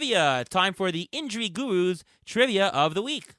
trivia. Time for the Injury Gurus Trivia of the Week.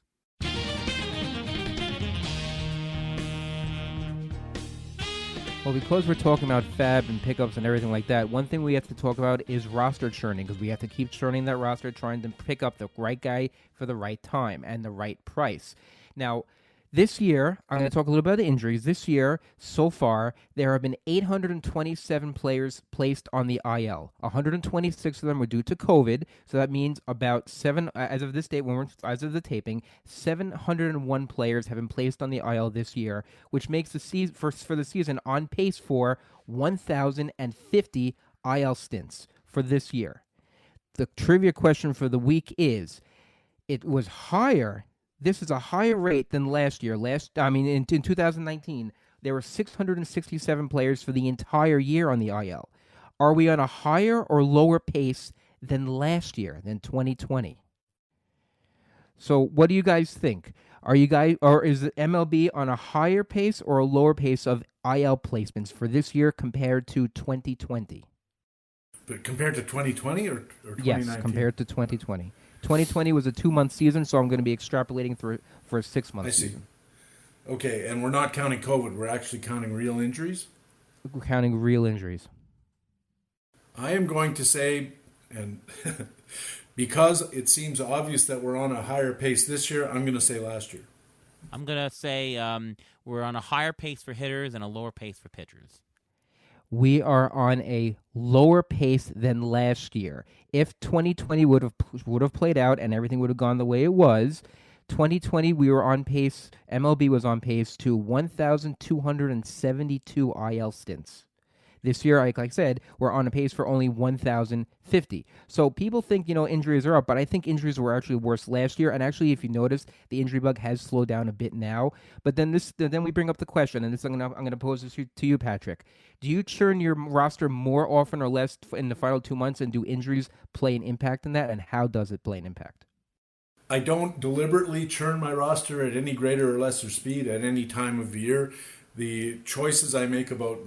Well, because we're talking about FAAB and pickups and everything like that, one thing we have to talk about is roster churning, because we have to keep churning that roster, trying to pick up the right guy for the right time and the right price. Now, this year, I'm going to talk a little bit about the injuries. This year, so far, there have been 827 players placed on the IL. 126 of them were due to COVID, so that means about as of this date, as of the taping, 701 players have been placed on the IL this year, which makes the season for the season on pace for 1,050 IL stints for this year. The trivia question for the week is, it was higher. This is a higher rate than last year. In 2019, there were 667 players for the entire year on the IL. Are we on a higher or lower pace than last year, than 2020? So what do you guys think? Or is the MLB on a higher pace or a lower pace of IL placements for this year compared to 2020? But compared to 2020 or 2019? Yes, compared to 2020. 2020 was a 2-month season, so I'm going to be extrapolating for a 6-month season. Okay, and we're not counting COVID. We're actually counting real injuries? We're counting real injuries. I am going to say, and because it seems obvious that we're on a higher pace this year, I'm going to say last year. I'm going to say we're on a higher pace for hitters and a lower pace for pitchers. We are on a lower pace than last year. If 2020 would have played out and everything would have gone the way it was, 2020 we were on pace. MLB was on pace to 1,272 IL stints. This year, like I said, we're on a pace for only 1,050. So people think, injuries are up, but I think injuries were actually worse last year. And actually, if you notice, the injury bug has slowed down a bit now. But then we bring up the question, and I'm going to pose this to you, Patrick. Do you churn your roster more often or less in the final 2 months, and do injuries play an impact in that? And how does it play an impact? I don't deliberately churn my roster at any greater or lesser speed at any time of the year. The choices I make about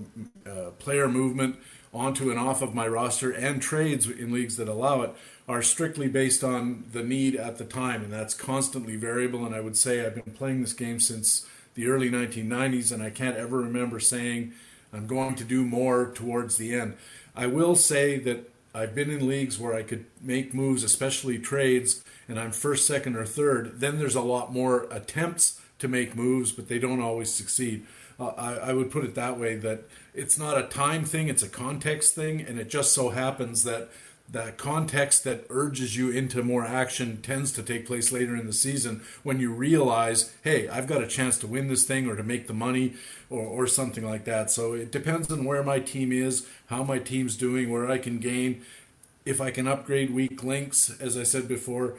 player movement onto and off of my roster and trades in leagues that allow it are strictly based on the need at the time, and that's constantly variable. And I would say I've been playing this game since the early 1990s, and I can't ever remember saying I'm going to do more towards the end. I will say that I've been in leagues where I could make moves, especially trades, and I'm first, second, or third. Then there's a lot more attempts to make moves, but they don't always succeed. I would put it that way, that it's not a time thing, it's a context thing, and it just so happens that the context that urges you into more action tends to take place later in the season when you realize, hey, I've got a chance to win this thing or to make the money or something like that. So it depends on where my team is, how my team's doing, where I can gain, if I can upgrade weak links, as I said before.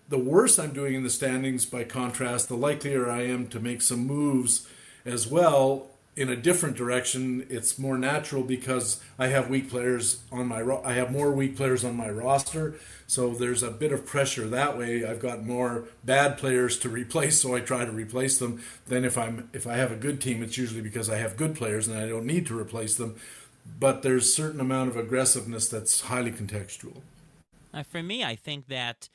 The worse I'm doing in the standings, by contrast, the likelier I am to make some moves as well in a different direction. It's more natural because I have weak players on I have more weak players on my roster, so there's a bit of pressure that way. I've got more bad players to replace, so I try to replace them. Then if I have a good team, it's usually because I have good players and I don't need to replace them. But there's a certain amount of aggressiveness that's highly contextual. For me, I think that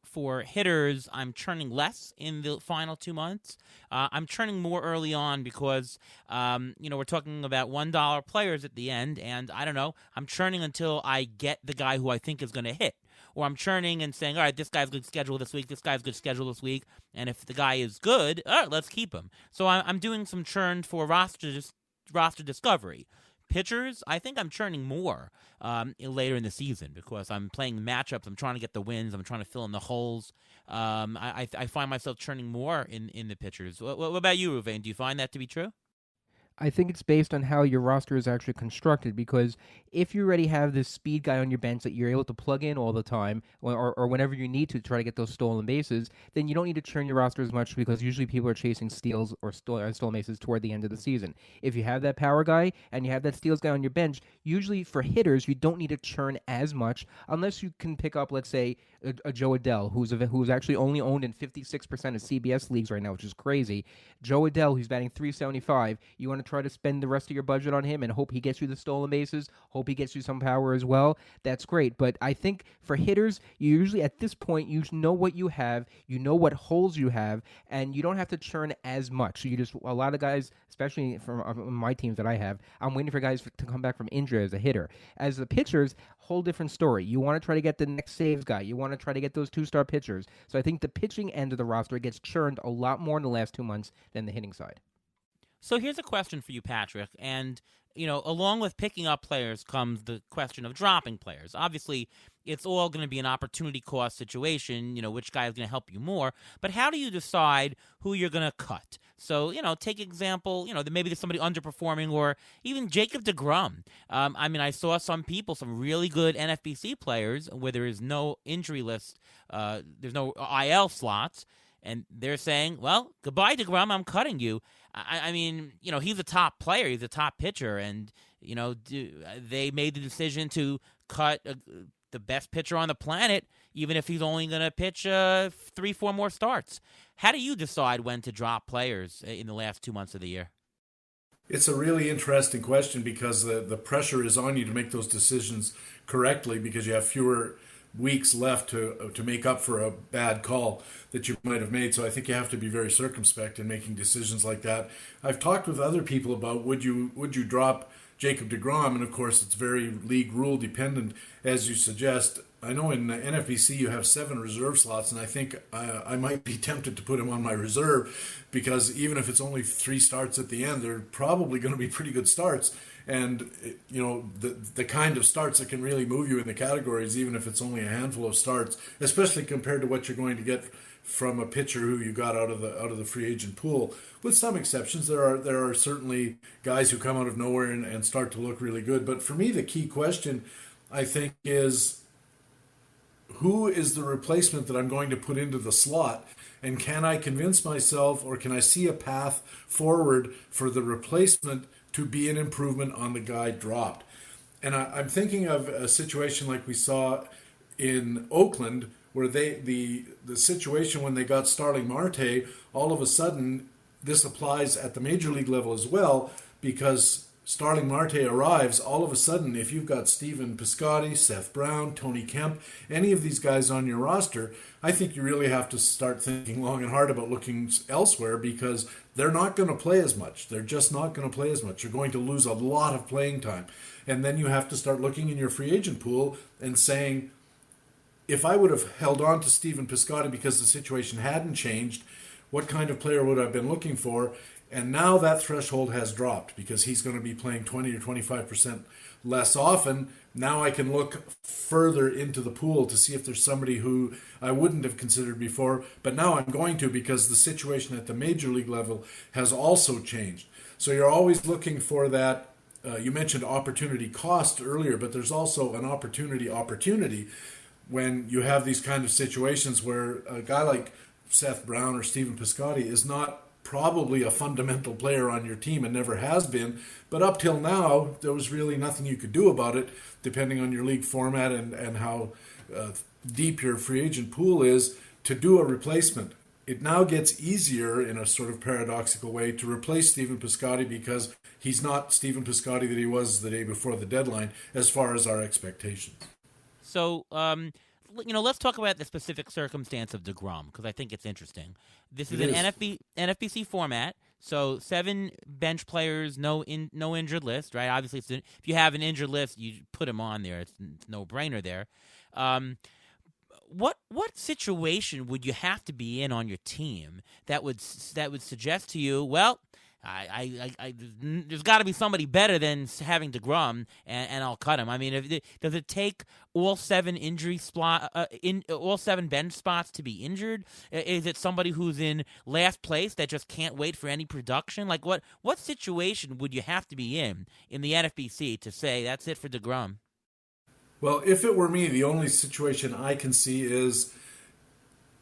for hitters, I'm churning less in the final 2 months. I'm churning more early on because, we're talking about $1 players at the end, and I don't know, I'm churning until I get the guy who I think is going to hit. Or I'm churning and saying, all right, this guy's good schedule this week, this guy's good schedule this week, and if the guy is good, all right, let's keep him. So I'm doing some churn for roster discovery. Pitchers, I think I'm churning more later in the season because I'm playing matchups. I'm trying to get the wins. I'm trying to fill in the holes. I find myself churning more in the pitchers. What about you, Ruvain? Do you find that to be true? I think it's based on how your roster is actually constructed, because if you already have this speed guy on your bench that you're able to plug in all the time or whenever you need to try to get those stolen bases, then you don't need to churn your roster as much, because usually people are chasing steals or stolen bases toward the end of the season. If you have that power guy and you have that steals guy on your bench, usually for hitters, you don't need to churn as much unless you can pick up, let's say, a Joe Adell, who's actually only owned in 56% of CBS leagues right now, which is crazy. Joe Adell, who's batting .375, you want to to try to spend the rest of your budget on him and hope he gets you the stolen bases, hope he gets you some power as well, that's great. But I think for hitters, you usually at this point, you know what you have, you know what holes you have, and you don't have to churn as much. So a lot of guys, especially from my teams that I have, I'm waiting for guys to come back from injury as a hitter. As the pitchers, whole different story. You want to try to get the next saves guy. You want to try to get those 2-star pitchers. So I think the pitching end of the roster gets churned a lot more in the last 2 months than the hitting side. So here's a question for you, Patrick. And, along with picking up players comes the question of dropping players. Obviously, it's all going to be an opportunity cost situation, which guy is going to help you more. But how do you decide who you're going to cut? So, take example, maybe there's somebody underperforming, or even Jacob deGrom. I saw some really good NFBC players where there is no injury list, there's no IL slots, and they're saying, well, goodbye deGrom, I'm cutting you. He's a top player, he's a top pitcher, and, they made the decision to cut the best pitcher on the planet, even if he's only going to pitch 3-4 more starts. How do you decide when to drop players in the last 2 months of the year? It's a really interesting question because the pressure is on you to make those decisions correctly because you have fewer weeks left to make up for a bad call that you might have made. So I think you have to be very circumspect in making decisions like that. I've talked with other people about would you drop Jacob deGrom, and of course it's very league rule dependent, as you suggest. I know in NFBC you have 7 reserve slots, and I think I might be tempted to put him on my reserve because even if it's only 3 starts at the end, they're probably going to be pretty good starts. And, the kind of starts that can really move you in the categories, even if it's only a handful of starts, especially compared to what you're going to get from a pitcher who you got out of the free agent pool. With some exceptions, there are certainly guys who come out of nowhere and start to look really good. But for me, the key question, I think, is who is the replacement that I'm going to put into the slot? And can I convince myself, or can I see a path forward for the replacement to be an improvement on the guy dropped? And I'm thinking of a situation like we saw in Oakland, where the situation when they got Starling Marte, all of a sudden, this applies at the major league level as well, because Starling Marte arrives, all of a sudden, if you've got Stephen Piscotty, Seth Brown, Tony Kemp, any of these guys on your roster, I think you really have to start thinking long and hard about looking elsewhere because they're not going to play as much. They're just not going to play as much. You're going to lose a lot of playing time. And then you have to start looking in your free agent pool and saying, if I would have held on to Stephen Piscotty because the situation hadn't changed, what kind of player would I have been looking for? And now that threshold has dropped because he's going to be playing 20 or 25% less often. Now I can look further into the pool to see if there's somebody who I wouldn't have considered before, but now I'm going to because the situation at the major league level has also changed. So you're always looking for that. You mentioned opportunity cost earlier, but there's also an opportunity when you have these kind of situations where a guy like Seth Brown or Stephen Piscotty is not probably a fundamental player on your team and never has been, but up till now there was really nothing you could do about it depending on your league format and how deep your free agent pool is to do a replacement. It now gets easier in a sort of paradoxical way to replace Stephen Piscotty because he's not Stephen Piscotty that he was the day before the deadline as far as our expectations. So, let's talk about the specific circumstance of deGrom because I think it's interesting. This is an NFBC format, so 7 bench players, no injured list, right? Obviously, if you have an injured list, you put him on there. It's no brainer there. What situation would you have to be in on your team that would suggest to you, well, there's got to be somebody better than having deGrom, and I'll cut him. I mean, does it take all 7 all 7 bench spots to be injured? Is it somebody who's in last place that just can't wait for any production? Like, what situation would you have to be in the NFBC to say that's it for deGrom? Well, if it were me, the only situation I can see is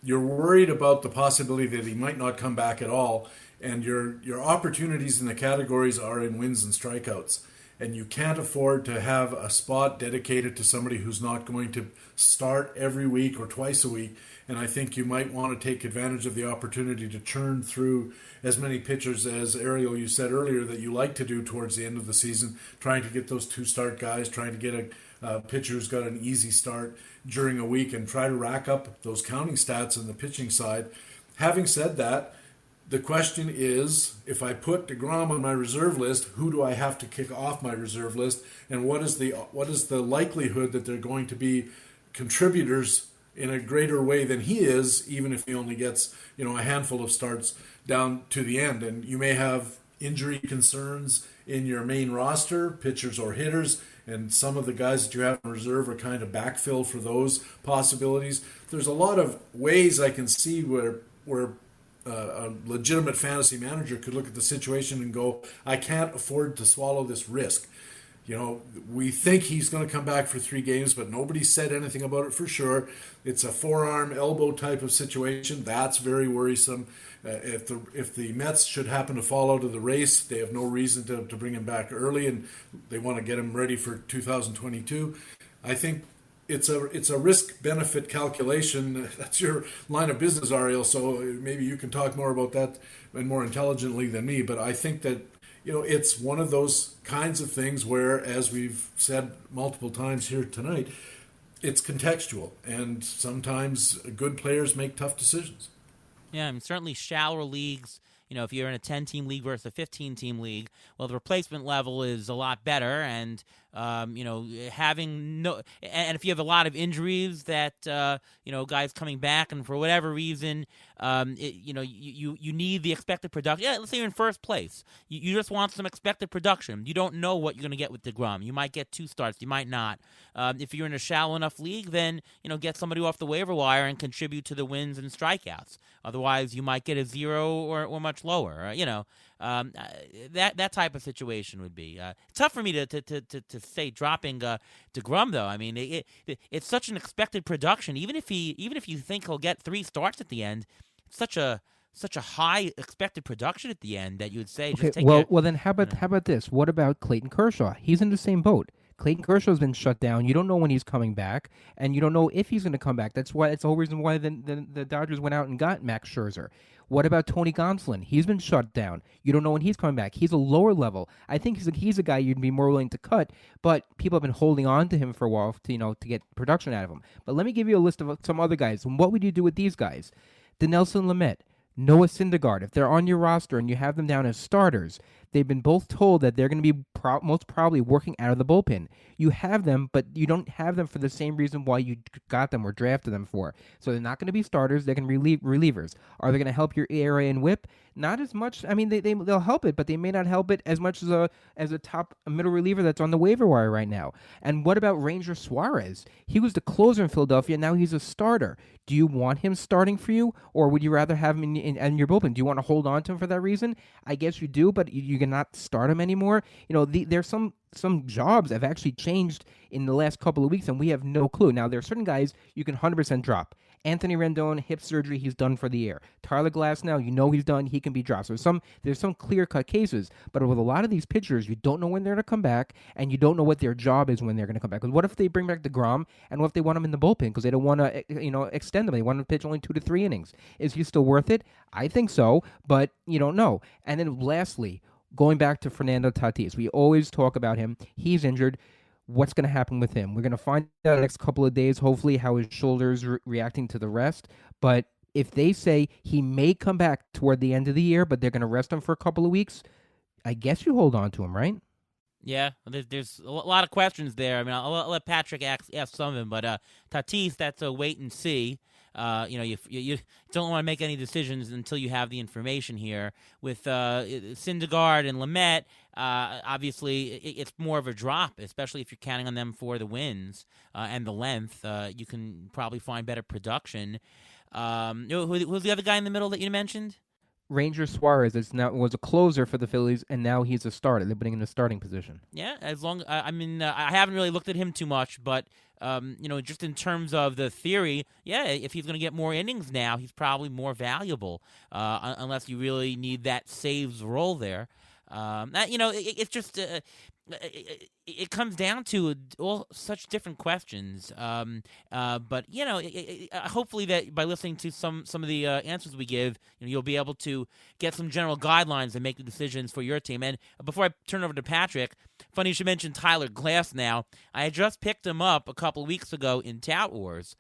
you're worried about the possibility that he might not come back at all, and your opportunities in the categories are in wins and strikeouts. and you can't afford to have a spot dedicated to somebody who's not going to start every week or twice a week. And I think you might want to take advantage of the opportunity to churn through as many pitchers as, Ariel, you said earlier, that you like to do towards the end of the season, trying to get those 2-start guys, trying to get a pitcher who's got an easy start during a week and try to rack up those counting stats on the pitching side. Having said that, the question is, if I put DeGrom on my reserve list, who do I have to kick off my reserve list, and what is the likelihood that they're going to be contributors in a greater way than he is, even if he only gets a handful of starts down to the end? And you may have injury concerns in your main roster, pitchers or hitters, and some of the guys that you have in reserve are kind of backfill for those possibilities. There's a lot of ways I can see where a legitimate fantasy manager could look at the situation and go, I can't afford to swallow this risk. We think he's going to come back for 3 games, but nobody said anything about it for sure. It's a forearm elbow type of situation. That's very worrisome. If the Mets should happen to fall out of the race, they have no reason to bring him back early, and they want to get him ready for 2022. I think it's a risk-benefit calculation. That's your line of business, Ariel, so maybe you can talk more about that and more intelligently than me. But I think that it's one of those kinds of things where, as we've said multiple times here tonight, it's contextual, and sometimes good players make tough decisions. Yeah, I mean, certainly shallower leagues, if you're in a 10-team league versus a 15-team league, well, the replacement level is a lot better, and having no, and if you have a lot of injuries that guys coming back, and for whatever reason, you need the expected production. Yeah, let's say you're in first place, you just want some expected production. You don't know what you're going to get with DeGrom. You might get 2 starts, you might not. If you're in a shallow enough league, then get somebody off the waiver wire and contribute to the wins and strikeouts. Otherwise, you might get a 0 or much lower. That type of situation would be tough for me to say dropping DeGrom, though. I mean, it's such an expected production. Even if you think he'll get 3 starts at the end, it's such a high expected production at the end that you would say. Okay, just take well then how about this? What about Clayton Kershaw? He's in the same boat. Clayton Kershaw's been shut down. You don't know when he's coming back, and you don't know if he's going to come back. That's the whole reason why the Dodgers went out and got Max Scherzer. What about Tony Gonsolin? He's been shut down. You don't know when he's coming back. He's a lower level. I think he's a guy you'd be more willing to cut, but people have been holding on to him for a while to get production out of him. But let me give you a list of some other guys. And what would you do with these guys? Dinelson Lamet, Noah Syndergaard. If they're on your roster and you have them down as starters, they've been both told that they're going to be most probably working out of the bullpen. You have them, but you don't have them for the same reason why you got them or drafted them for. So they're not going to be starters. They're going to be relievers. Are they going to help your ERA and WHIP? Not as much. I mean, they'll help it, but they may not help it as much as a top middle reliever that's on the waiver wire right now. And what about Ranger Suarez? He was the closer in Philadelphia. Now he's a starter. Do you want him starting for you, or would you rather have him in your bullpen? Do you want to hold on to him for that reason? I guess you do, but you cannot start him anymore. There's some jobs have actually changed in the last couple of weeks, and we have no clue. Now, there are certain guys you can 100% drop. Anthony Rendon, hip surgery, he's done for the year. Tyler Glasnow, he's done, he can be dropped. So there's some clear-cut cases, but with a lot of these pitchers, you don't know when they're going to come back, and you don't know what their job is when they're going to come back. Because what if they bring back DeGrom, and what if they want him in the bullpen because they don't want to, extend them? They want to pitch only 2 to 3 innings. Is he still worth it? I think so, but you don't know. And then lastly, going back to Fernando Tatis, we always talk about him. He's injured. What's going to happen with him? We're going to find out in the next couple of days, hopefully, how his shoulder's reacting to the rest. But if they say he may come back toward the end of the year, but they're going to rest him for a couple of weeks, I guess you hold on to him, right? Yeah, there's a lot of questions there. I mean, I'll let Patrick ask some of them, but Tatis, that's a wait and see. You don't want to make any decisions until you have the information here. With Syndergaard and Lamet, obviously it's more of a drop, especially if you're counting on them for the wins and the length. You can probably find better production. Who's the other guy in the middle that you mentioned? Ranger Suarez was a closer for the Phillies, and now he's a starter. They're putting him in a starting position. Yeah, as long I haven't really looked at him too much, but just in terms of the theory, yeah, if he's going to get more innings now, he's probably more valuable, unless you really need that saves role there. It's just it comes down to all such different questions. But hopefully that by listening to some of the answers we give, you'll be able to get some general guidelines and make the decisions for your team. And before I turn it over to Patrick, funny you should mention Tyler Glass. Now, I had just picked him up a couple of weeks ago in Tout Wars.